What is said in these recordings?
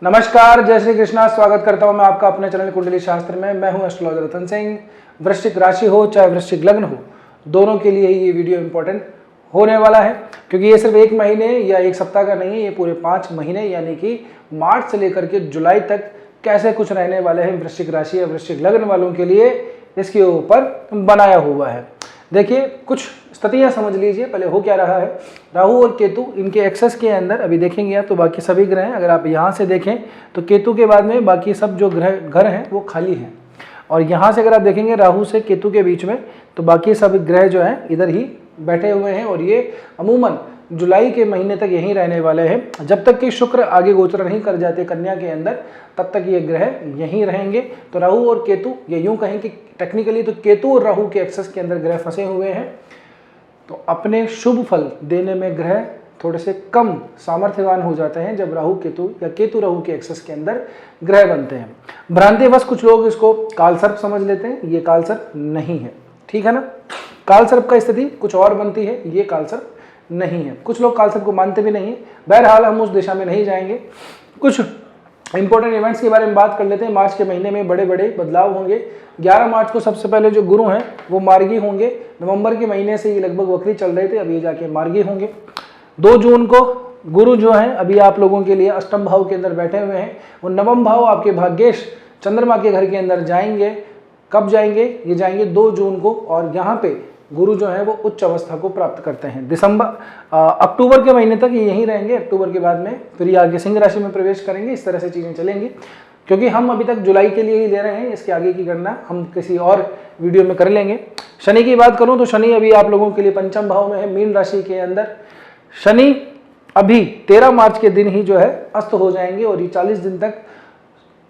नमस्कार, जय श्री कृष्णा। स्वागत करता हूं मैं आपका अपने चैनल कुंडली शास्त्र में। मैं हूं एस्ट्रोलॉजर रतन सिंह। वृश्चिक राशि हो चाहे वृश्चिक लग्न हो, दोनों के लिए ही ये वीडियो इंपॉर्टेंट होने वाला है, क्योंकि ये सिर्फ एक महीने या एक सप्ताह का नहीं है, ये पूरे 5 महीने यानी कि मार्च से लेकर के जुलाई तक कैसे कुछ रहने वाले हैं वृश्चिक राशि या वृश्चिक लग्न वालों के लिए, इसके ऊपर बनाया हुआ है। देखिए, कुछ स्थितियां समझ लीजिए। पहले हो क्या रहा है, राहु और केतु इनके एक्सेस के अंदर अभी देखेंगे आप तो बाकी सभी ग्रह हैं। अगर आप यहाँ से देखें तो केतु के बाद में बाकी सब जो ग्रह घर हैं वो खाली हैं, और यहाँ से अगर आप देखेंगे राहु से केतु के बीच में तो बाकी सब ग्रह जो हैं इधर ही बैठे हुए हैं, और ये अमूमन जुलाई के महीने तक यहीं रहने वाले हैं। जब तक कि शुक्र आगे गोचर नहीं कर जाते कन्या के अंदर, तब तक ये ग्रह यहीं रहेंगे। तो राहु और केतु, ये यूं कहें कि टेक्निकली तो केतु और राहु के एक्सेस के अंदर ग्रह फंसे हुए हैं, तो अपने शुभ फल देने में ग्रह थोड़े से कम सामर्थ्यवान हो जाते हैं जब राहु केतु या केतु राहु के एक्सेस के अंदर ग्रह बनते हैं। भ्रांतिवश कुछ लोग इसको कालसर्प समझ लेते हैं, ये कालसर्प नहीं है, ठीक है ना। कालसर्प का स्थिति कुछ और बनती है, ये कालसर्प नहीं है। कुछ लोग कालसर्प को मानते भी नहीं है। बहरहाल हम उस दिशा में नहीं जाएंगे। कुछ इंपॉर्टेंट इवेंट्स के बारे में बात कर लेते हैं। मार्च के महीने में बड़े बड़े बदलाव होंगे। 11 मार्च को सबसे पहले जो गुरु हैं वो मार्गी होंगे। नवंबर के महीने से ये लगभग वक्री चल रहे थे, अब ये जाके मार्गी होंगे। 2 जून को गुरु जो हैं अभी आप लोगों के लिए अष्टम भाव के अंदर बैठे हुए हैं, वो नवम भाव आपके भाग्येश चंद्रमा के घर के अंदर जाएंगे। कब जाएंगे? ये जाएंगे 2 जून को, और यहाँ पे गुरु जो है वो उच्च अवस्था को प्राप्त करते हैं। अक्टूबर के महीने तक ये यहीं रहेंगे। अक्टूबर के बाद में फिर ये आगे सिंह राशि में प्रवेश करेंगे। इस तरह से चीजें चलेंगी, क्योंकि हम अभी तक जुलाई के लिए ही ले रहे हैं। इसके आगे की गणना हम किसी और वीडियो में कर लेंगे। शनि की बात करूं तो शनि अभी आप लोगों के लिए पंचम भाव में है, मीन राशि के अंदर। शनि अभी 13 मार्च के दिन ही जो है अस्त हो जाएंगे, और ये 40 दिन तक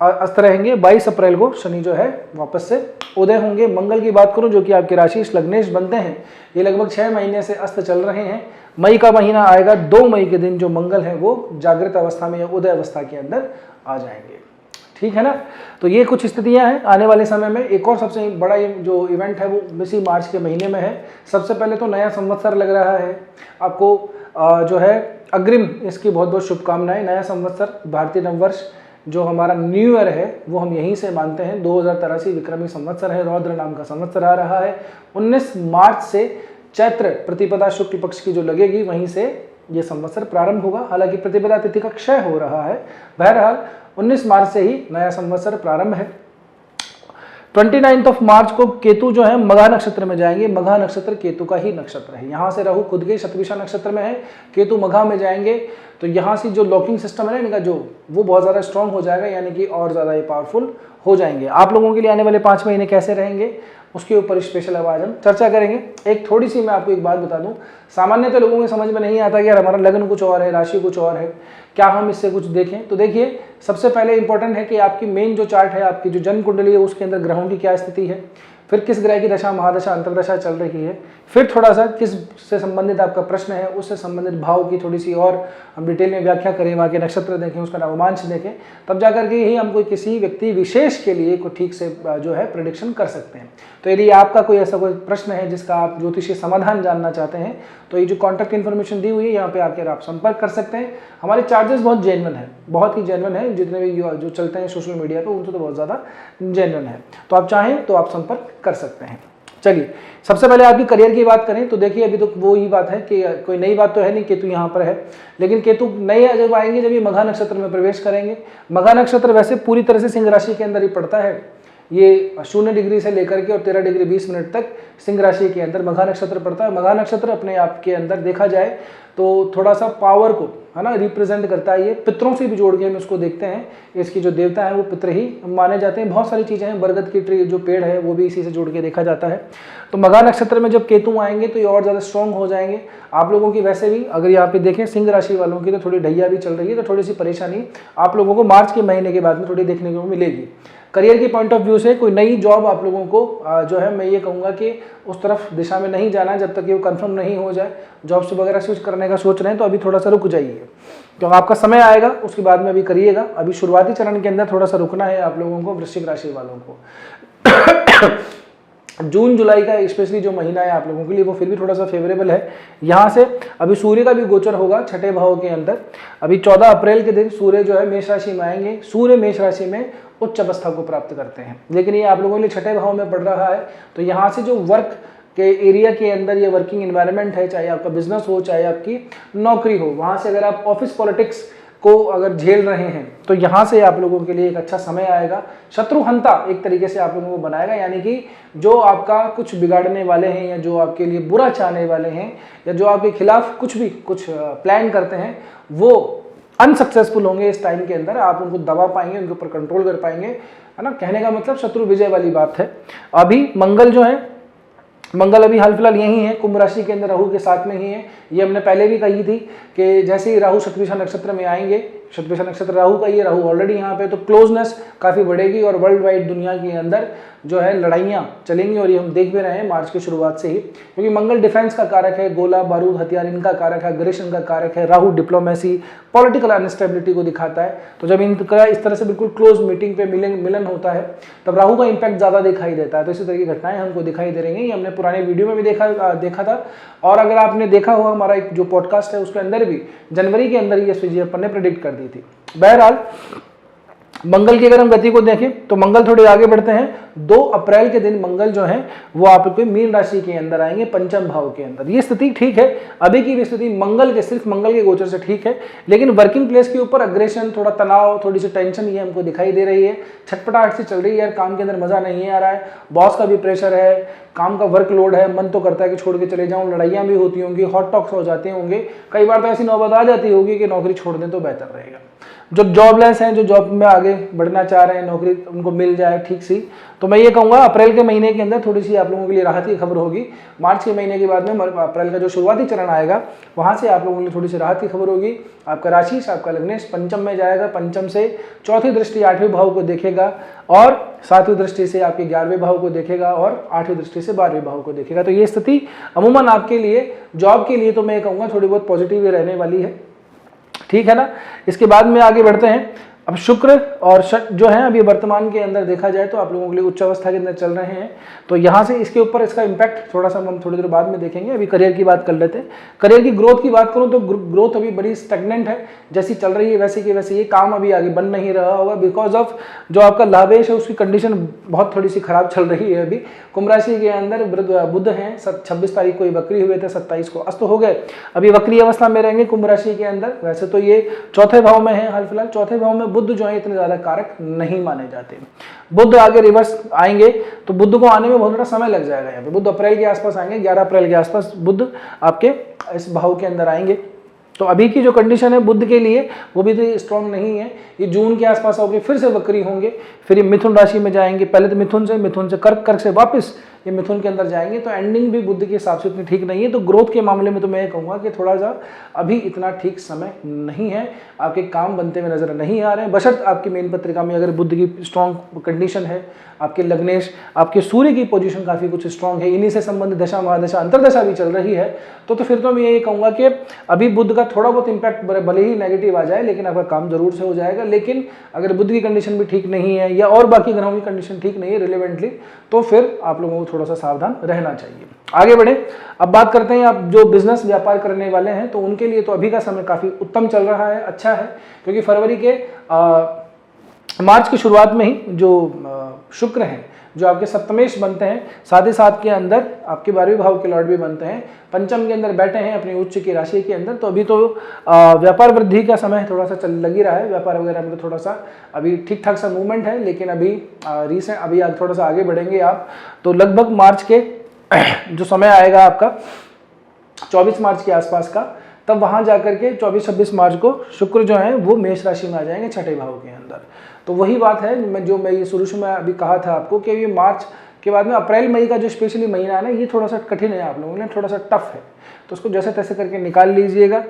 अस्त रहेंगे। 22 अप्रैल को शनि जो है वापस से उदय होंगे। मंगल की बात करूं जो कि आपके राशि लग्नेश बनते हैं, ये लगभग 6 महीने से अस्त चल रहे हैं। मई का महीना आएगा, 2 मई के दिन जो मंगल है वो जागृत अवस्था में या उदय अवस्था के अंदर आ जाएंगे, ठीक है ना। तो ये कुछ स्थितियां हैं आने वाले समय में। एक और सबसे बड़ा जो इवेंट है वो इसी मार्च के महीने में है। सबसे पहले तो नया संवत्सर लग रहा है आपको, जो है अग्रिम इसकी बहुत बहुत शुभकामनाएं। नया संवत्सर, भारतीय नववर्ष, जो हमारा न्यू ईयर है वो हम यहीं से मानते हैं। 2083 विक्रमी संवत्सर है, रौद्र नाम का संवत्सर आ रहा है। 19 मार्च से चैत्र प्रतिपदा शुक्ल पक्ष की जो लगेगी वहीं से ये संवत्सर प्रारंभ होगा। हालांकि प्रतिपदा तिथि का क्षय हो रहा है। बहरहाल 19 मार्च से ही नया संवत्सर प्रारंभ है। 29 मार्च को केतु जो है मघा नक्षत्र में जाएंगे। मघा नक्षत्र केतु का ही नक्षत्र है। यहाँ से राहु खुद के शतभिषा नक्षत्र में है, केतु मघा में जाएंगे, तो यहाँ से जो लॉकिंग सिस्टम है ना इनका, जो वो बहुत ज़्यादा स्ट्रॉन्ग हो जाएगा, यानी कि और ज़्यादा ये पावरफुल हो जाएंगे। आप लोगों के लिए आने वाले 5 महीने कैसे रहेंगे उसके ऊपर स्पेशल आवाज हम चर्चा करेंगे। एक थोड़ी सी मैं आपको एक बात बता दूं, सामान्यतः लोगों के समझ में नहीं आता कि यार हमारा लग्न कुछ और है, राशि कुछ और है, क्या हम इससे कुछ देखें। तो देखिए, सबसे पहले इंपॉर्टेंट है कि आपकी मेन जो चार्ट है, आपकी जो जन्म कुंडली है, उसके अंदर ग्रहों की क्या स्थिति है, फिर किस ग्रह की दशा महादशा अंतरदशा चल रही है, फिर थोड़ा सा किस से संबंधित आपका प्रश्न है उससे संबंधित भाव की थोड़ी सी और हम डिटेल में व्याख्या करें, वहाँ के नक्षत्र देखें, उसका नवमांश देखें, तब जाकर के ही हम कोई किसी व्यक्ति विशेष के लिए को ठीक से जो है प्रेडिक्शन कर सकते हैं। तो यदि आपका कोई ऐसा कोई प्रश्न है जिसका आप ज्योतिषीय समाधान जानना चाहते हैं, तो ये जो कॉन्टैक्ट इन्फॉर्मेशन दी हुई है यहाँ पे आकर आप संपर्क कर सकते हैं। हमारे चार्जेस बहुत जेन्युइन है, बहुत ही जेन्युइन है। जितने भी जो चलते हैं सोशल मीडिया पे उनसे तो बहुत ज़्यादा जेन्युइन है। तो आप चाहें तो आप संपर्क कर सकते हैं। चलिए, सबसे पहले आपकी करियर की बात करें तो देखिए, अभी तो वो ही बात है कि कोई नई बात तो है नहीं, केतु यहाँ पर है, लेकिन केतु नए जब आएंगे जब ये मघा नक्षत्र में प्रवेश करेंगे। मघा नक्षत्र वैसे पूरी तरह से सिंह राशि के अंदर ही पड़ता है। ये 0 डिग्री से लेकर के और 13 डिग्री 20 मिनट तक सिंह राशि के अंदर मघा नक्षत्र पड़ता है। मघा नक्षत्र अपने आप के अंदर देखा जाए तो थोड़ा सा पावर को, है ना, रिप्रेजेंट करता है। ये पितरों से भी जोड़ के हम इसको देखते हैं। इसकी जो देवता है वो पितर ही माने जाते हैं। बहुत सारी चीज़ें हैं, बरगद की ट्री जो पेड़ है वो भी इसी से जोड़ के देखा जाता है। तो मघा नक्षत्र में जब केतु आएंगे तो ये और ज़्यादा स्ट्रॉन्ग हो जाएंगे। आप लोगों की वैसे भी अगर यहाँ पे देखें सिंह राशि वालों की तो थोड़ी ढैया भी चल रही है, तो थोड़ी सी परेशानी आप लोगों को मार्च के महीने के बाद में थोड़ी देखने को मिलेगी। करियर की पॉइंट ऑफ व्यू से कोई नई जॉब आप लोगों को जो है मैं ये कहूँगा कि उस तरफ दिशा में नहीं जाना जब तक ये वो कंफर्म नहीं हो जाए। जॉब्स वगैरह स्विच करने का सोच रहे हैं तो अभी थोड़ा सा रुक जाइए, क्योंकि आपका समय आएगा उसके बाद में अभी करिएगा। अभी शुरुआती चरण के अंदर थोड़ा सा रुकना है आप लोगों को, वृश्चिक राशि वालों को। जून जुलाई का स्पेशली जो महीना है आप लोगों के लिए वो फिर भी थोड़ा सा फेवरेबल है। यहाँ से अभी सूर्य का भी गोचर होगा छठे भाव के अंदर। अभी 14 अप्रैल के दिन सूर्य जो है मेष राशि में आएंगे। सूर्य मेष राशि में उच्च अवस्था को प्राप्त करते हैं, लेकिन ये आप लोगों के लिए छठे भाव में पड़ रहा है। तो यहाँ से जो वर्क के एरिया के अंदर ये वर्किंग एनवायरनमेंट है, चाहे आपका बिजनेस हो चाहे आपकी नौकरी हो, वहाँ से अगर आप ऑफिस पॉलिटिक्स को अगर झेल रहे हैं तो यहाँ से आप लोगों के लिए एक अच्छा समय आएगा। शत्रुहंता एक तरीके से आप लोगों को बनाएगा, यानी कि जो आपका कुछ बिगाड़ने वाले हैं या जो आपके लिए बुरा चाहने वाले हैं या जो आपके खिलाफ कुछ प्लान करते हैं वो अनसक्सेसफुल होंगे। इस टाइम के अंदर आप उनको दबा पाएंगे, उनके ऊपर कंट्रोल कर पाएंगे, है ना। कहने का मतलब शत्रु विजय वाली बात है। अभी मंगल जो है, मंगल अभी हाल फिलहाल यही है, कुंभ राशि के अंदर राहु के साथ में ही है। ये हमने पहले भी कही थी कि जैसे ही राहु शतभिषा नक्षत्र में आएंगे, शतभिषा नक्षत्र राहु का, ये राहु ऑलरेडी यहाँ पे, तो क्लोजनेस काफ़ी बढ़ेगी और वर्ल्ड वाइड दुनिया के अंदर जो है लड़ाइयाँ चलेंगी। और ये हम देख भी रहे हैं मार्च की शुरुआत से ही, क्योंकि मंगल डिफेंस का कारक है, गोला बारूद हथियार इनका कारक है, अग्रेशन का कारक है। राहु डिप्लोमेसी, पॉलिटिकल अनस्टेबिलिटी को दिखाता है। तो जब इनका इस तरह से बिल्कुल क्लोज मीटिंग पे मिलन होता है तब राहु का इंपैक्ट ज़्यादा दिखाई देता है। तो इसी तरह की घटनाएं हमको दिखाई दे रही हैं। ये हमने पुराने वीडियो में भी देखा था, और अगर आपने देखा हुआ हमारा एक जो पॉडकास्ट है उसके अंदर भी जनवरी के अंदर ये चीजें अपन ने प्रेडिक्ट कर दी थी। बहरहाल मंगल की अगर हम गति को देखें तो मंगल थोड़े आगे बढ़ते हैं। 2 अप्रैल के दिन मंगल जो है वो आपके मीन राशि के अंदर आएंगे, पंचम भाव के अंदर। ये स्थिति ठीक है, अभी की भी स्थिति सिर्फ मंगल के गोचर से ठीक है, लेकिन वर्किंग प्लेस के ऊपर अग्रेशन, थोड़ा तनाव, थोड़ी सी टेंशन ये हमको दिखाई दे रही है। छटपटाहट सी चल रही है यार, काम के अंदर मजा नहीं आ रहा है, बॉस का भी प्रेशर है, काम का वर्कलोड है, मन तो करता है कि छोड़ के चले जाऊं, लड़ाइयाँ भी होती होंगी, हॉट टॉक्स हो जाते होंगे, कई बार तो ऐसी नौबत आ जाती होगी कि नौकरी छोड़ दें तो बेहतर रहेगा। जो जॉबलेस हैं, जो जॉब में आगे बढ़ना चाह रहे हैं, नौकरी उनको मिल जाए ठीक सी, तो मैं ये कहूँगा अप्रैल के महीने के अंदर थोड़ी सी आप लोगों के लिए राहत की खबर होगी। मार्च के महीने के बाद में अप्रैल का जो शुरुआती चरण आएगा वहाँ से आप लोगों के लिए थोड़ी सी राहत की खबर होगी। आपका राशि से आपका लग्नेश पंचम में जाएगा, पंचम से चौथी दृष्टि 8वें भाव को देखेगा और 7वीं दृष्टि से आपके 11वें भाव को देखेगा और 8वीं दृष्टि से 12वें भाव को देखेगा। तो ये स्थिति अमूमन आपके लिए जॉब के लिए तो मैं कहूँगा थोड़ी बहुत पॉजिटिव ही रहने वाली है, ठीक है ना। इसके बाद में आगे बढ़ते हैं। अब शुक्र और शक जो है अभी वर्तमान के अंदर देखा जाए तो आप लोगों के लिए उच्च अवस्था के अंदर चल रहे हैं। तो यहाँ से इसके ऊपर इसका इम्पैक्ट थोड़ा सा हम थोड़ी देर बाद में देखेंगे। अभी करियर की बात कर लेते हैं। करियर की ग्रोथ की बात करूँ तो ग्रोथ अभी बड़ी स्टैग्नेंट है, जैसी चल रही है वैसे की वैसे ये काम अभी आगे बन नहीं रहा होगा, बिकॉज ऑफ जो आपका लाभेश है उसकी कंडीशन बहुत थोड़ी सी खराब चल रही है। अभी कुंभ राशि के अंदर बुध हैं, 26 तारीख को ये वक्री हुए थे, 27 को अस्त हो गए, अभी वक्री अवस्था में रहेंगे कुंभ राशि के अंदर। वैसे तो ये चौथे भाव में है हाल फिलहाल, चौथे भाव में बुध जो है इतने ज्यादा कारक नहीं माने जाते। बुध आगे रिवर्स आएंगे तो बुध को आने में बहुत थोड़ा समय लग जाएगा। यहाँ पे बुध अप्रैल के आसपास आएंगे, 11 अप्रैल के आसपास बुध आपके इस भाव के अंदर आएंगे। तो अभी की जो कंडीशन है बुध के लिए वो भी तो स्ट्रॉन्ग नहीं है। ये जून के आसपास होंगे, फिर से वक्री होंगे, फिर ये मिथुन राशि में जाएंगे, पहले तो मिथुन से कर्क से वापस ये मिथुन के अंदर जाएंगे। तो एंडिंग भी बुध के हिसाब से इतनी ठीक नहीं है। तो ग्रोथ के मामले में तो मैं कहूँगा कि थोड़ा सा अभी इतना ठीक समय नहीं है, आपके काम बनते हुए नजर नहीं आ रहे हैं। बशर्त आपकी मेन पत्रिका में अगर बुध की स्ट्रॉन्ग कंडीशन है, आपके लग्नेश, आपके सूर्य की पोजीशन काफ़ी कुछ स्ट्रॉन्ग है, इन्हीं से संबंधित दशा महादशा अंतरदशा भी चल रही है, तो फिर तो मैं ये कहूँगा कि अभी बुध का थोड़ा बहुत इंपैक्ट भले ही नेगेटिव आ जाए लेकिन आपका काम जरूर से हो जाएगा। लेकिन अगर बुध की कंडीशन भी ठीक नहीं है या और बाकी ग्रहों की कंडीशन ठीक नहीं है रिलेवेंटली, तो फिर आप लोगों को थोड़ा सा सावधान रहना चाहिए। आगे बढ़े, अब बात करते हैं आप जो बिजनेस व्यापार करने वाले हैं तो उनके लिए तो अभी का समय काफ़ी उत्तम चल रहा है, अच्छा है, क्योंकि फरवरी के मार्च की शुरुआत में ही जो शुक्र हैं जो आपके सप्तमेश बनते हैं, साथ ही साथ के अंदर आपके 12वें भाव के लॉर्ड भी बनते हैं, पंचम के अंदर बैठे हैं अपनी उच्च की राशि के अंदर। तो अभी तो व्यापार वृद्धि का समय थोड़ा सा चल लग ही रहा है, व्यापार वगैरह में तो थोड़ा सा अभी ठीक ठाक सा मूवमेंट है। लेकिन अभी रिसेंट अभी थोड़ा सा आगे बढ़ेंगे आप तो लगभग मार्च के जो समय आएगा आपका 24 मार्च के आसपास का, तब वहाँ जाकर के 24-26 मार्च को शुक्र जो है वो मेष राशि में आ जाएंगे छठे भाव के अंदर। तो वही बात है मैं ये शुरू में अभी कहा था आपको कि ये मार्च के बाद में अप्रैल मई का जो स्पेशली महीना है ना, ये थोड़ा सा कठिन है, आप लोगों के लिए थोड़ा सा टफ है, तो उसको जैसे तैसे करके निकाल लीजिएगा,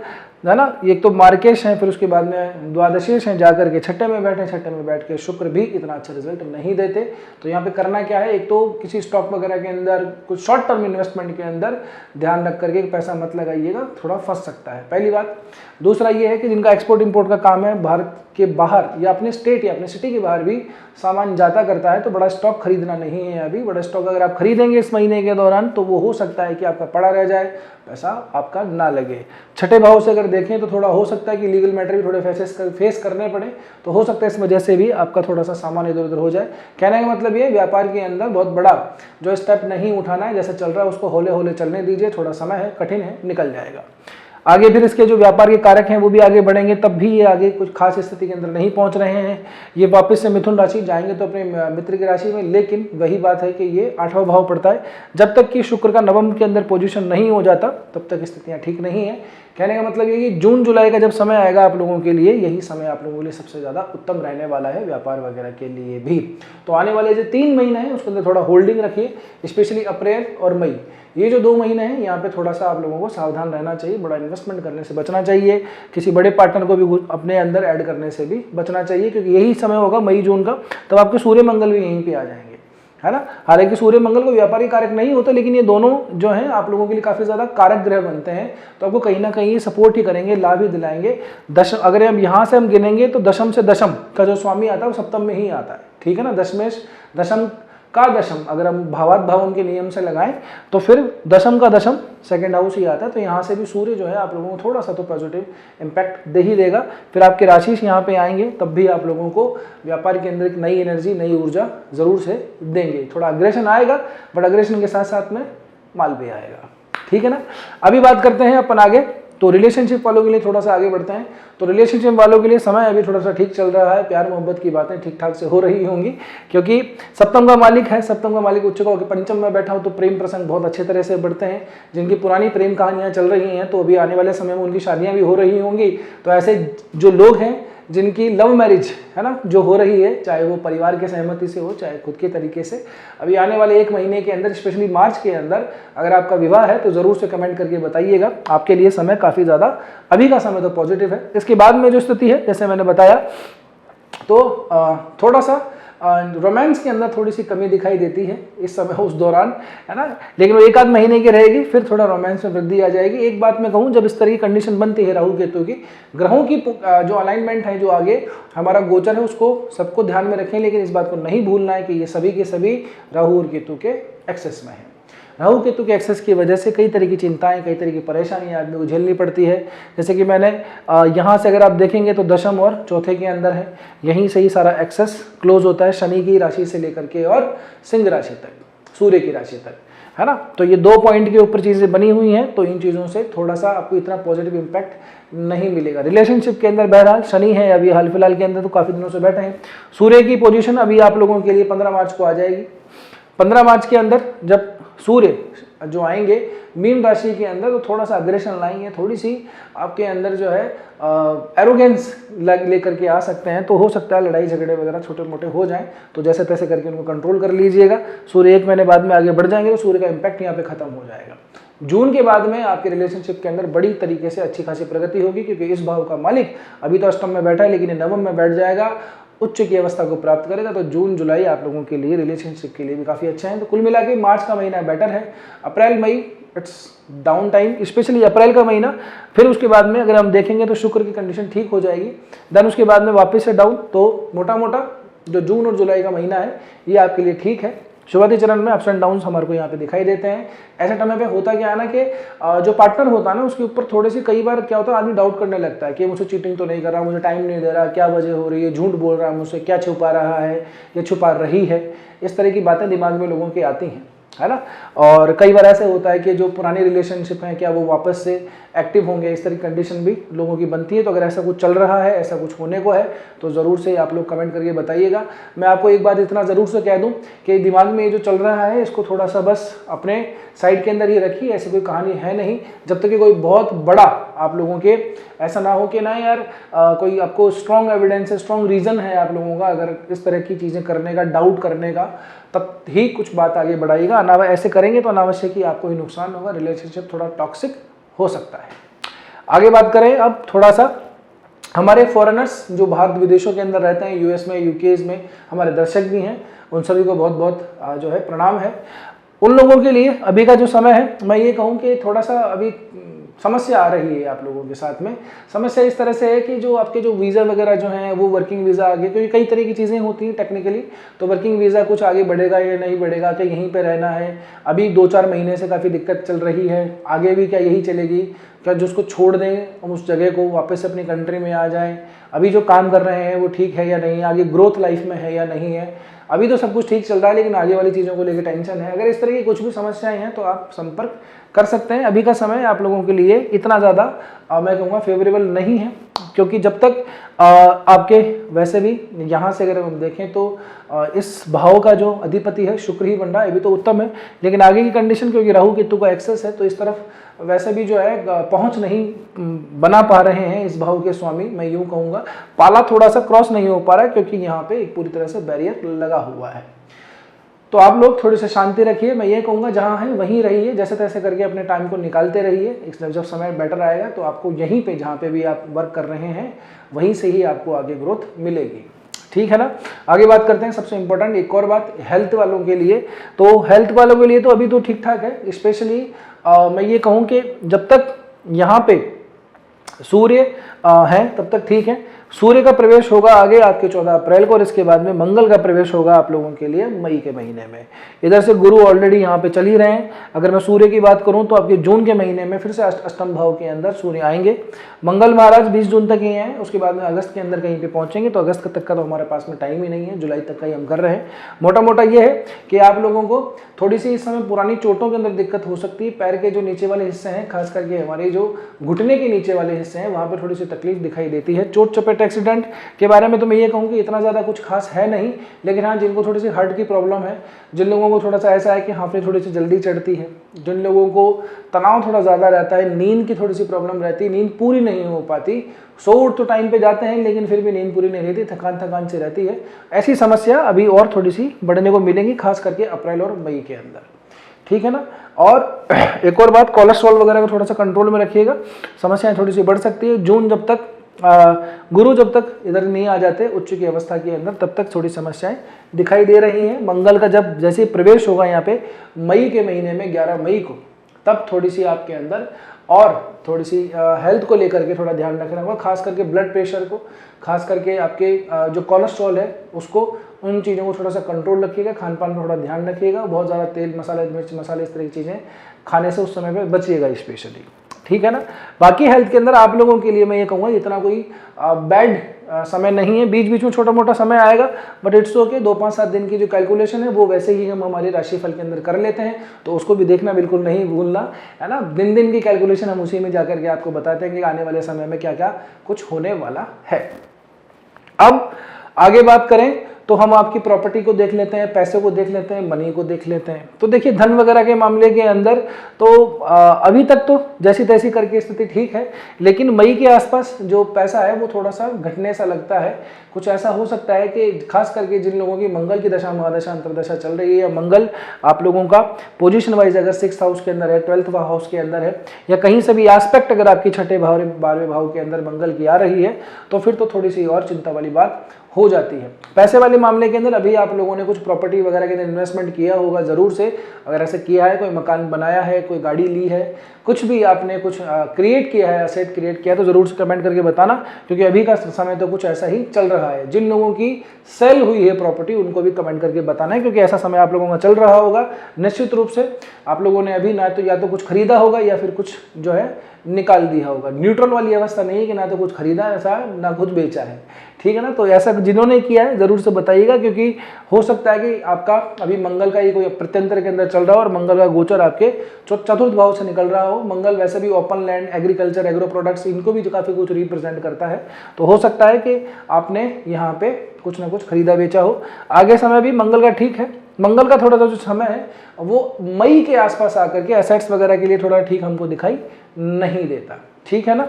है ना। एक तो मार्केश हैं, फिर उसके बाद में द्वादशीश हैं, जाकर के छठे में बैठे, छठे में बैठ के शुक्र भी इतना अच्छा रिजल्ट नहीं देते। तो यहाँ पे करना क्या है, एक तो किसी स्टॉक वगैरह के अंदर कुछ शॉर्ट टर्म इन्वेस्टमेंट के अंदर ध्यान रख करके पैसा मत लगाइएगा, थोड़ा फंस सकता है, पहली बात। दूसरा ये है कि जिनका एक्सपोर्ट इम्पोर्ट का काम है, भारत के बाहर या अपने स्टेट या अपने सिटी के बाहर भी सामान जाता करता है, तो बड़ा स्टॉक खरीदना नहीं है अभी, बड़ा स्टॉक अगर आप खरीदेंगे इस महीने के दौरान तो वो हो सकता है कि आपका पड़ा रह जाए, पैसा आपका ना लगे। छठे भाव से अगर देखें तो थोड़ा हो सकता है कि लीगल मैटर भी थोड़े फेस करने पड़े, तो हो सकता है इस वजह से भी आपका थोड़ा सा सामान इधर उधर हो जाए। कहने का मतलब ये, व्यापार के अंदर बहुत बड़ा जो स्टेप नहीं उठाना है, जैसे चल रहा है उसको हौले हौले चलने दीजिए, थोड़ा समय है, कठिन है, निकल जाएगा। आगे फिर इसके जो व्यापार के कारक हैं वो भी आगे बढ़ेंगे, तब भी ये आगे कुछ खास स्थिति के अंदर नहीं पहुंच रहे हैं। ये वापस से मिथुन राशि जाएंगे तो अपने मित्र की राशि में, लेकिन वही बात है कि ये 8वां भाव पड़ता है। जब तक कि शुक्र का नवम के अंदर पोजीशन नहीं हो जाता तब तक स्थितियां ठीक नहीं है। कहने का मतलब ये कि जून जुलाई का जब समय आएगा आप लोगों के लिए, यही समय आप लोगों के लिए सबसे ज़्यादा उत्तम रहने वाला है व्यापार वगैरह के लिए भी। तो आने वाले जो 3 महीने हैं उसके अंदर थोड़ा होल्डिंग रखिए, स्पेशली अप्रैल और मई, ये जो 2 महीने हैं यहाँ पे थोड़ा सा आप लोगों को सावधान रहना चाहिए, बड़ा इन्वेस्टमेंट करने से बचना चाहिए, किसी बड़े पार्टनर को भी अपने अंदर ऐड करने से भी बचना चाहिए, क्योंकि यही समय होगा मई जून का, तब आपके सूर्य मंगल भी यहीं पे आ जाएंगे, है ना। हालांकि सूर्य मंगल को व्यापारिक कारक नहीं होता, लेकिन ये दोनों जो हैं आप लोगों के लिए काफ़ी ज़्यादा कारक ग्रह बनते हैं, तो आपको कहीं ना कहीं सपोर्ट ही करेंगे, लाभ ही दिलाएंगे। दशम अगर हम यहाँ से हम गिनेंगे तो दशम से दशम का जो स्वामी आता है वो सप्तम में ही आता है, ठीक है ना। दशमेश दशम का दशम अगर हम भावात भावम के नियम से लगाएं तो फिर दशम का दशम सेकंड हाउस ही आता है, तो यहाँ से भी सूर्य जो है आप लोगों को थोड़ा सा तो पॉजिटिव इम्पैक्ट दे ही देगा। फिर आपके राशि से यहाँ पे आएंगे तब भी आप लोगों को व्यापार के अंदर एक नई एनर्जी, नई ऊर्जा जरूर से देंगे। थोड़ा अग्रेशन आएगा, बट अग्रेशन के साथ साथ में माल भी आएगा, ठीक है ना। अभी बात करते हैं अपन आगे, तो रिलेशनशिप वालों के लिए थोड़ा सा आगे बढ़ते हैं। तो रिलेशनशिप वालों के लिए समय अभी थोड़ा सा ठीक चल रहा है, प्यार मोहब्बत की बातें ठीक ठाक से हो रही होंगी, क्योंकि सप्तम का मालिक है, सप्तम का मालिक उच्च का होकर पंचम में बैठा हो, तो प्रेम प्रसंग बहुत अच्छे तरह से बढ़ते हैं। जिनकी पुरानी प्रेम कहानियां चल रही हैं तो अभी आने वाले समय में उनकी शादियां भी हो रही होंगी। तो ऐसे जो लोग हैं जिनकी लव मैरिज है ना जो हो रही है, चाहे वो परिवार के सहमति से हो चाहे खुद के तरीके से, अभी आने वाले 1 महीने के अंदर, स्पेशली मार्च के अंदर अगर आपका विवाह है तो ज़रूर से कमेंट करके बताइएगा। आपके लिए समय काफ़ी ज़्यादा, अभी का समय तो पॉजिटिव है। इसके बाद में जो स्थिति है, जैसे मैंने बताया, तो थोड़ा सा रोमांस के अंदर थोड़ी सी कमी दिखाई देती है इस समय, उस दौरान, है ना, लेकिन वो 1 आध महीने की रहेगी, फिर थोड़ा रोमांस में वृद्धि आ जाएगी। एक बात मैं कहूँ, जब इस तरह की कंडीशन बनती है राहु केतु की, ग्रहों की जो अलाइनमेंट है, जो आगे हमारा गोचर है, उसको सबको ध्यान में रखें, लेकिन इस बात को नहीं भूलना है कि ये सभी के सभी राहु और केतु के एक्सेस में है। राहु केतु के एक्सेस की वजह से कई तरह की चिंताएं, कई तरह की परेशानियां आदमी को झेलनी पड़ती है। जैसे कि मैंने यहाँ से अगर आप देखेंगे तो दशम और चौथे के अंदर है, यहीं से ही सारा एक्सेस क्लोज होता है, शनि की राशि से लेकर के और सिंह राशि तक, सूर्य की राशि तक, है ना। तो ये 2 पॉइंट के ऊपर चीज़ें बनी हुई हैं, तो इन चीज़ों से थोड़ा सा आपको इतना पॉजिटिव इम्पैक्ट नहीं मिलेगा। रिलेशनशिप के अंदर बहरहाल शनि है अभी हाल फिलहाल के अंदर, तो काफ़ी दिनों से बैठे हैं। सूर्य की पोजीशन अभी आप लोगों के लिए 15 मार्च को आ जाएगी। 15 मार्च के अंदर जब सूर्य जो आएंगे मीन राशि के अंदर, तो थोड़ा सा अग्रेशन लाएंगे, थोड़ी सी आपके अंदर जो है एरोगेंस लेकर के आ सकते हैं, तो हो सकता है लड़ाई झगड़े वगैरह छोटे मोटे हो जाएं, तो जैसे तैसे करके उनको कंट्रोल कर लीजिएगा। सूर्य 1 महीने बाद में आगे बढ़ जाएंगे तो सूर्य का इम्पैक्ट यहाँ पे खत्म हो जाएगा। जून के बाद में आपके रिलेशनशिप के अंदर बड़ी तरीके से अच्छी खासी प्रगति होगी, क्योंकि इस भाव का मालिक अभी तो अष्टम में बैठा है, लेकिन नवम में बैठ जाएगा, उच्च की अवस्था को प्राप्त करेगा। तो जून जुलाई आप लोगों के लिए रिलेशनशिप के लिए भी काफ़ी अच्छा है। तो कुल मिला के मार्च का महीना बेटर है, अप्रैल मई इट्स डाउन टाइम, स्पेशली अप्रैल का महीना। फिर उसके बाद में अगर हम देखेंगे तो शुक्र की कंडीशन ठीक हो जाएगी, देन उसके बाद में वापस से डाउन। तो मोटा मोटा जो जून और जुलाई का महीना है ये आपके लिए ठीक है। शुरुआती चरण में अप्स एंड डाउन्स हमारे को यहाँ पे दिखाई देते हैं। ऐसे टाइम पे होता क्या है ना कि जो पार्टनर होता है ना उसके ऊपर थोड़ी सी कई बार क्या होता है, आदमी डाउट करने लगता है कि मुझे चीटिंग तो नहीं कर रहा, मुझे टाइम नहीं दे रहा, क्या वजह हो रही है, झूठ बोल रहा है मुझसे, क्या छुपा रहा है या छुपा रही है, इस तरह की बातें दिमाग में लोगों की आती हैं, है ना। और कई बार ऐसे होता है कि जो पुरानी रिलेशनशिप है क्या वो वापस से एक्टिव होंगे, इस तरह की कंडीशन भी लोगों की बनती है। तो अगर ऐसा कुछ चल रहा है, ऐसा कुछ होने को है, तो ज़रूर से आप लोग कमेंट करके बताइएगा। मैं आपको एक बात इतना ज़रूर से कह दूं कि दिमाग में ये जो चल रहा है इसको थोड़ा सा बस अपने साइड के अंदर ही रखिए, ऐसी कोई कहानी है नहीं। जब तक कि कोई बहुत बड़ा आप लोगों के ऐसा ना हो कि ना यार कोई आपको स्ट्रॉन्ग एविडेंस है, स्ट्रॉन्ग रीज़न है आप लोगों का अगर इस तरह की चीज़ें करने का, डाउट करने का, तब ही कुछ बात आगे बढ़ाइएगा। ऐसे करेंगे तो अनावश्यक ही आपको ही नुकसान होगा, रिलेशनशिप थोड़ा टॉक्सिक हो सकता है। आगे बात करें अब थोड़ा सा हमारे फॉरेनर्स जो भारत विदेशों के अंदर रहते हैं, यूएस में, यूकेज में हमारे दर्शक भी हैं, उन सभी को बहुत बहुत जो है प्रणाम है। उन लोगों के लिए अभी का जो समय है, मैं ये कहूँ कि थोड़ा सा अभी समस्या आ रही है आप लोगों के साथ में। समस्या इस तरह से है कि जो आपके जो वीज़ा वगैरह जो हैं वो वर्किंग वीज़ा आगे, क्योंकि कई तरह की चीज़ें होती हैं टेक्निकली, तो वर्किंग वीज़ा कुछ आगे बढ़ेगा या नहीं बढ़ेगा, क्या यहीं पे रहना है। अभी 2-4 महीने से काफ़ी दिक्कत चल रही है, आगे भी क्या यही चलेगी, क्या जो उसको छोड़ दें हम उस जगह को वापस अपनी कंट्री में आ जाएँ। अभी जो काम कर रहे हैं वो ठीक है या नहीं, आगे ग्रोथ लाइफ में है या नहीं है। अभी तो सब कुछ ठीक चल रहा है लेकिन आगे वाली चीज़ों को लेकर टेंशन है। अगर इस तरह की कुछ भी समस्याएं हैं तो आप संपर्क कर सकते हैं। अभी का समय आप लोगों के लिए इतना ज़्यादा मैं कहूँगा फेवरेबल नहीं है, क्योंकि जब तक आपके वैसे भी यहाँ से अगर हम देखें तो इस भाव का जो अधिपति है शुक्र ही बन रहा है, अभी तो उत्तम है, लेकिन आगे की कंडीशन क्योंकि राहु केतु का एक्सेस है तो इस तरफ वैसे भी जो है पहुंच नहीं बना पा रहे हैं इस भाव के स्वामी। मैं यूं कहूँगा पाला थोड़ा सा क्रॉस नहीं हो पा रहा है, क्योंकि यहाँ पे एक पूरी तरह से बैरियर लगा हुआ है। तो आप लोग थोड़ी सी शांति रखिए, मैं ये कहूँगा जहाँ है वहीं रहिए, जैसे तैसे करके अपने टाइम को निकालते रहिए। जब समय बेटर आएगा तो आपको यहीं पे जहाँ पे भी आप वर्क कर रहे हैं वहीं से ही आपको आगे ग्रोथ मिलेगी, ठीक है ना। आगे बात करते हैं सबसे इम्पोर्टेंट एक और बात हेल्थ वालों के लिए। तो हेल्थ वालों के लिए तो अभी तो ठीक ठाक है, स्पेशली मैं ये कहूँ कि जब तक यहाँ पे सूर्य है तब तक ठीक है। सूर्य का प्रवेश होगा आगे आपके 14 अप्रैल को और इसके बाद में मंगल का प्रवेश होगा आप लोगों के लिए मई के महीने में। इधर से गुरु ऑलरेडी यहाँ पे चल ही रहे हैं। अगर मैं सूर्य की बात करूँ तो आपके जून के महीने में फिर से अष्टम भाव के अंदर सूर्य आएंगे। मंगल महाराज 20 जून तक ही हैं, उसके बाद में अगस्त के अंदर कहीं पे पहुंचेंगे, तो अगस्त तक का तो हमारे पास में टाइम ही नहीं है, जुलाई तक का ही हम कर रहे हैं। मोटा मोटा ये है कि आप लोगों को थोड़ी सी इस समय पुरानी चोटों के अंदर दिक्कत हो सकती है। पैर के जो नीचे वाले हिस्से हैं, खास करके हमारे जो घुटने के नीचे वाले हिस्से हैं, वहाँ पर थोड़ी सी तकलीफ दिखाई देती है। चोट चपेट एक्सीडेंट के बारे में तो मैं ये कहूँ कि इतना ज़्यादा कुछ खास है नहीं, लेकिन हाँ जिनको थोड़ी सी हार्ट की प्रॉब्लम है, जिन लोगों को थोड़ा सा ऐसा है कि हाफड़े थोड़ी सी जल्दी चढ़ती है, जिन लोगों को तनाव थोड़ा ज़्यादा रहता है, नींद की थोड़ी सी प्रॉब्लम रहती है, नींद पूरी नहीं हो पाती, सो उठ तो टाइम पे जाते हैं लेकिन फिर भी नींद पूरी नहीं रहती, थकान सी रहती है, ऐसी समस्या अभी और थोड़ी सी बढ़ने को मिलेंगी, खास करके अप्रैल और मई के अंदर, ठीक है ना। और एक और बात, कोलेस्ट्रॉल वगैरह को थोड़ा सा कंट्रोल में रखिएगा, समस्याएं थोड़ी सी बढ़ सकती है। जून जब तक गुरु जब तक इधर नहीं आ जाते उच्च की अवस्था के अंदर, तब तक थोड़ी समस्याएं दिखाई दे रही हैं। मंगल का जब जैसे प्रवेश होगा यहाँ पे मई के महीने में 11 मई को, तब थोड़ी सी आपके अंदर और थोड़ी सी हेल्थ को लेकर के थोड़ा ध्यान रखना होगा, खास करके ब्लड प्रेशर को, खास करके आपके जो कोलेस्ट्रॉल है उसको, उन चीज़ों को थोड़ा सा कंट्रोल रखिएगा। खान पान पर थोड़ा ध्यान रखिएगा, बहुत ज़्यादा तेल मसाले मिर्च मसाले इस तरह की चीज़ें खाने से उस समय पे बचिएगा स्पेशली, ठीक है ना। बाकी हेल्थ के अंदर आप लोगों के लिए मैं ये कहूँगा इतना कोई बैड समय नहीं है, बीच बीच में छोटा मोटा समय आएगा, बट इट्स ओके। 2-5-7 दिन की जो कैलकुलेशन है वो वैसे ही हम हमारे राशिफल के अंदर कर लेते हैं, तो उसको भी देखना बिल्कुल नहीं भूलना, है ना। दिन दिन की कैलकुलेशन हम उसी में जाकर के आपको बताते हैं कि आने वाले समय में क्या क्या कुछ होने वाला है। अब आगे बात करें तो हम आपकी प्रॉपर्टी को देख लेते हैं, पैसे को देख लेते हैं, मनी को देख लेते हैं। तो देखिए धन वगैरह के मामले के अंदर तो अभी तक तो जैसी तैसी करके स्थिति ठीक है, लेकिन मई के आसपास जो पैसा है वो थोड़ा सा घटने सा लगता है। कुछ ऐसा हो सकता है कि खास करके जिन लोगों की मंगल की दशा महादशा अंतरदशा चल रही है, या मंगल आप लोगों का पोजीशन वाइज अगर 6th हाउस के अंदर है, 12th हाउस के अंदर है, या कहीं से भी एस्पेक्ट अगर आपकी 6ठे भाव 12वें भाव के अंदर मंगल की आ रही है, तो फिर तो थोड़ी सी और चिंता वाली बात हो जाती है। पैसे वाले मामले के अंदर अभी आप लोगों ने कुछ प्रॉपर्टी वगैरह के अंदर इन्वेस्टमेंट किया होगा ज़रूर से, अगर ऐसे किया है, कोई मकान बनाया है, कोई गाड़ी ली है, कुछ भी आपने कुछ क्रिएट किया है, असेट क्रिएट किया है, तो ज़रूर से कमेंट करके बताना, क्योंकि अभी का समय तो कुछ ऐसा ही चल रहा है। जिन लोगों की सेल हुई है प्रॉपर्टी उनको भी कमेंट करके बताना है, क्योंकि ऐसा समय आप लोगों का चल रहा होगा। निश्चित रूप से आप लोगों ने अभी ना तो या तो कुछ खरीदा होगा या फिर कुछ जो है निकाल दिया होगा। न्यूट्रल वाली अवस्था नहीं है कि ना तो कुछ खरीदा ऐसा ना कुछ बेचा है, ठीक है ना। तो ऐसा जिन्होंने किया है ज़रूर से बताइएगा, क्योंकि हो सकता है कि आपका अभी मंगल का ये कोई प्रत्यंतर के अंदर चल रहा हो और मंगल का गोचर आपके 4th भाव से निकल रहा हो। मंगल वैसे भी open land, agriculture, agro products, इनको भी काफ़ी कुछ रिप्रेजेंट करता है, तो हो सकता है कि आपने यहाँ पे कुछ ना कुछ खरीदा बेचा हो। आगे समय भी मंगल का ठीक है, मंगल का थोड़ा सा जो समय है वो मई के आसपास आकर के एसेट्स वगैरह के लिए थोड़ा ठीक हमको दिखाई नहीं देता, ठीक है ना।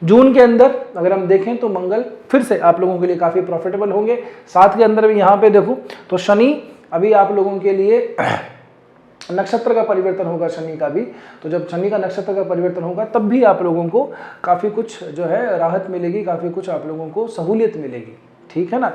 जून के अंदर अगर हम देखें तो मंगल फिर से आप लोगों के लिए काफ़ी प्रॉफिटेबल होंगे। साथ के अंदर भी यहाँ पे देखो तो शनि अभी आप लोगों के लिए नक्षत्र का परिवर्तन होगा, शनि का भी, तो जब शनि का नक्षत्र का परिवर्तन होगा तब भी आप लोगों को काफ़ी कुछ जो है राहत मिलेगी, काफ़ी कुछ आप लोगों को सहूलियत मिलेगी, ठीक है ना।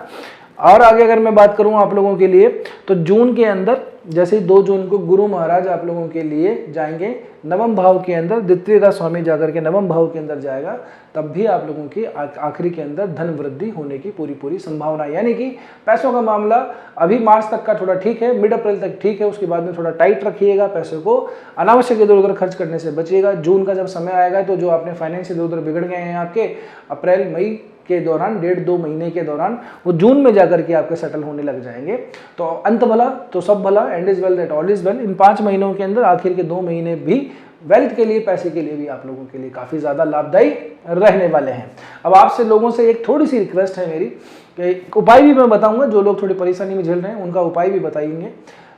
और आगे अगर मैं बात करूं आप लोगों के लिए तो जून के अंदर जैसे ही 2 जून को गुरु महाराज आप लोगों के लिए जाएंगे नवम भाव के अंदर, द्वितीय का स्वामी जाकर के नवम भाव के अंदर जाएगा, तब भी आप लोगों की आखिरी के अंदर धन वृद्धि होने की पूरी संभावना है। यानी कि पैसों का मामला अभी मार्च तक का थोड़ा ठीक है, मिड अप्रैल तक ठीक है, उसके बाद में थोड़ा टाइट रखिएगा, पैसों को अनावश्यक इधर उधर खर्च करने से बचिएगा। जून का जब समय आएगा तो जो आपने फाइनेंस इधर उधर बिगड़ गए हैं आपके अप्रैल मई के दौरान, 1.5-2 महीने के दौरान, वो जून में जाकर के आपके सेटल होने लग जाएंगे। तो अंत भला तो सब भला, and is well that all is well. इन 5 महीनों के अंदर आखिर के 2 महीने भी वेल्थ के लिए, पैसे के लिए भी आप लोगों के लिए काफ़ी ज़्यादा लाभदायी रहने वाले हैं। अब आपसे लोगों से एक थोड़ी सी रिक्वेस्ट है मेरी कि उपाय भी मैं बताऊंगा, जो लोग थोड़ी परेशानी में झेल रहे हैं उनका उपाय भी बताएंगे।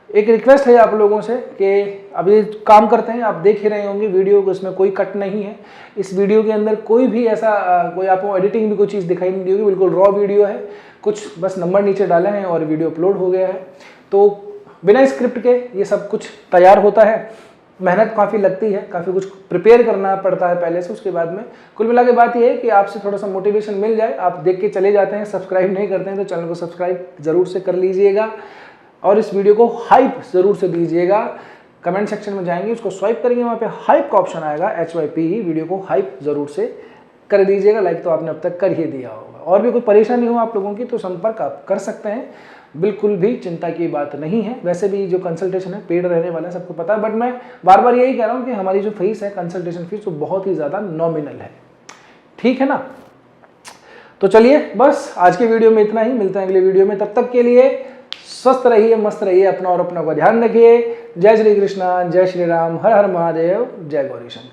एक रिक्वेस्ट है आप लोगों से कि अभी काम करते हैं, आप देख ही रहे होंगे वीडियो को, इसमें कोई कट नहीं है। इस वीडियो के अंदर कोई भी ऐसा कोई आपको एडिटिंग भी कोई चीज़ दिखाई नहीं देगी, बिल्कुल रॉ वीडियो है, कुछ बस नंबर नीचे डाले हैं और वीडियो अपलोड हो गया है। तो बिना स्क्रिप्ट के ये सब कुछ तैयार होता है, मेहनत काफ़ी लगती है, काफ़ी कुछ प्रिपेयर करना पड़ता है पहले से। उसके बाद में कुल मिला के बात ये है कि आपसे थोड़ा सा मोटिवेशन मिल जाए, आप देख के चले जाते हैं, सब्सक्राइब नहीं करते हैं तो चैनल को सब्सक्राइब जरूर से कर लीजिएगा और इस वीडियो को हाइप जरूर से दीजिएगा। कमेंट सेक्शन में जाएंगे, उसको स्वाइप करेंगे, वहाँ पे हाइप का ऑप्शन आएगा, HYP, वीडियो को हाइप जरूर से कर दीजिएगा। लाइक तो आपने अब तक कर ही दिया होगा। और भी कोई परेशानी हो आप लोगों की तो संपर्क आप कर सकते हैं, बिल्कुल भी चिंता की बात नहीं है। वैसे भी जो कंसल्टेशन है पेड रहने वाला है, सबको पता है, बट मैं बार बार यही कह रहा हूँ कि हमारी जो फीस है कंसल्टेशन फीस वो बहुत ही ज़्यादा नॉमिनल है, ठीक है ना। तो चलिए बस आज के वीडियो में इतना ही, मिलते हैं अगले वीडियो में। तब तक के लिए स्वस्थ रहिए, मस्त रहिए, अपना और अपना का ध्यान रखिए। जय श्री कृष्णा, जय श्री राम, हर हर महादेव, जय गौरी शंकर।